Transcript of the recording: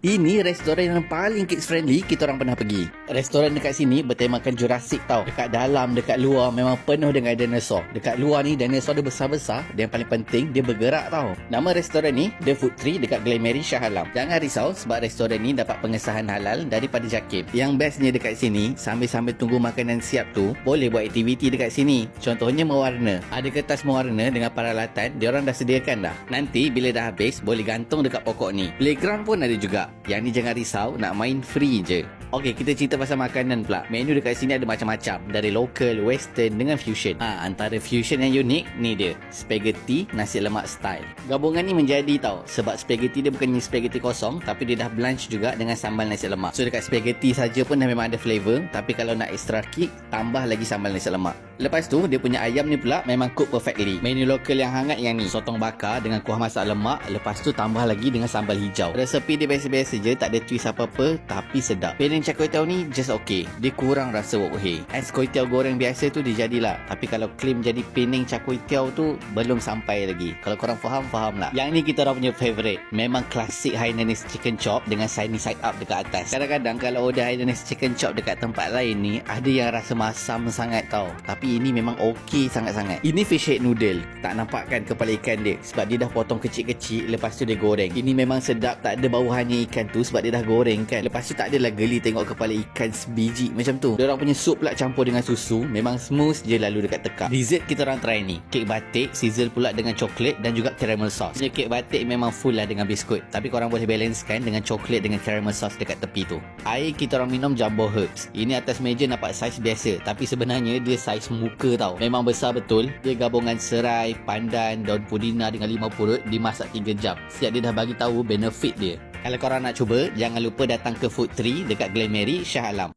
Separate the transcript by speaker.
Speaker 1: Ini restoran yang paling kids friendly kita orang pernah pergi. Restoran dekat sini bertemakan Jurassic tau. Dekat dalam, dekat luar memang penuh dengan dinosaur. Dekat luar ni dinosaur dia besar-besar dan yang paling penting dia bergerak tau. Nama restoran ni The Food Tree dekat Glen Mary, Shah Alam. Jangan risau sebab restoran ni dapat pengesahan halal daripada JAKIM. Yang bestnya dekat sini, sambil-sambil tunggu makanan siap tu, boleh buat aktiviti dekat sini. Contohnya mewarna. Ada kertas mewarna dengan peralatan dia orang dah sediakan dah. Nanti bila dah habis boleh gantung dekat pokok ni. Playground pun ada juga. Yang ni jangan risau, nak main free je. Okey, kita cerita pasal makanan pula. Menu dekat sini ada macam-macam. Dari local, western dengan fusion. Antara fusion yang unik, ni dia. Spaghetti, nasi lemak style. Gabungan ni menjadi tau. Sebab spaghetti dia bukannya spaghetti kosong, tapi dia dah blanch juga dengan sambal nasi lemak. So dekat spaghetti saja pun dah memang ada flavor. Tapi kalau nak extra kick, tambah lagi sambal nasi lemak. Lepas tu, dia punya ayam ni pula memang cook perfectly. Menu lokal yang hangat yang ni. Sotong bakar dengan kuah masak lemak. Lepas tu tambah lagi dengan sambal hijau. Resepi dia biasa-biasa je, tak ada twist apa-apa, tapi sedap. Penang char kway teow ni just okay. Dia kurang rasa wok hei. Ais kway teow goreng biasa tu dia jadilah. Tapi kalau claim jadi Penang char kway teow tu belum sampai lagi. Kalau korang faham, faham lah. Yang ni kita orang punya favourite. Memang klasik Hainanese chicken chop dengan sunny side up dekat atas. Kadang-kadang kalau order Hainanese chicken chop dekat tempat lain ni, ada yang rasa masam sangat tau. Tapi ini memang okey sangat-sangat. Ini fish head noodle. Tak nampak kan kepala ikan dia? Sebab dia dah potong kecil-kecil, lepas tu dia goreng. Ini memang sedap, tak ada bau hanya ikan tu sebab dia dah goreng kan. Lepas tu tak adalah geli tengok kepala ikan sebiji macam tu. Diorang punya sup pula campur dengan susu, memang smooth je lalu dekat tekak. Dessert kita orang try ni. Kek batik, sizzle pula dengan coklat dan juga caramel sauce. Punya kek batik memang full lah dengan biskut. Tapi korang boleh balance kan dengan coklat dengan caramel sauce dekat tepi tu. Air kita orang minum jumbo herbs. Ini atas meja nampak saiz biasa, tapi sebenarnya dia saiz muka tau. Memang besar betul. Dia gabungan serai, pandan, daun pudina dengan limau purut dimasak 3 jam. Siap dia dah bagi tahu benefit dia. Kalau korang nak cuba, jangan lupa datang ke Food Tree dekat Glen Mary, Shah Alam.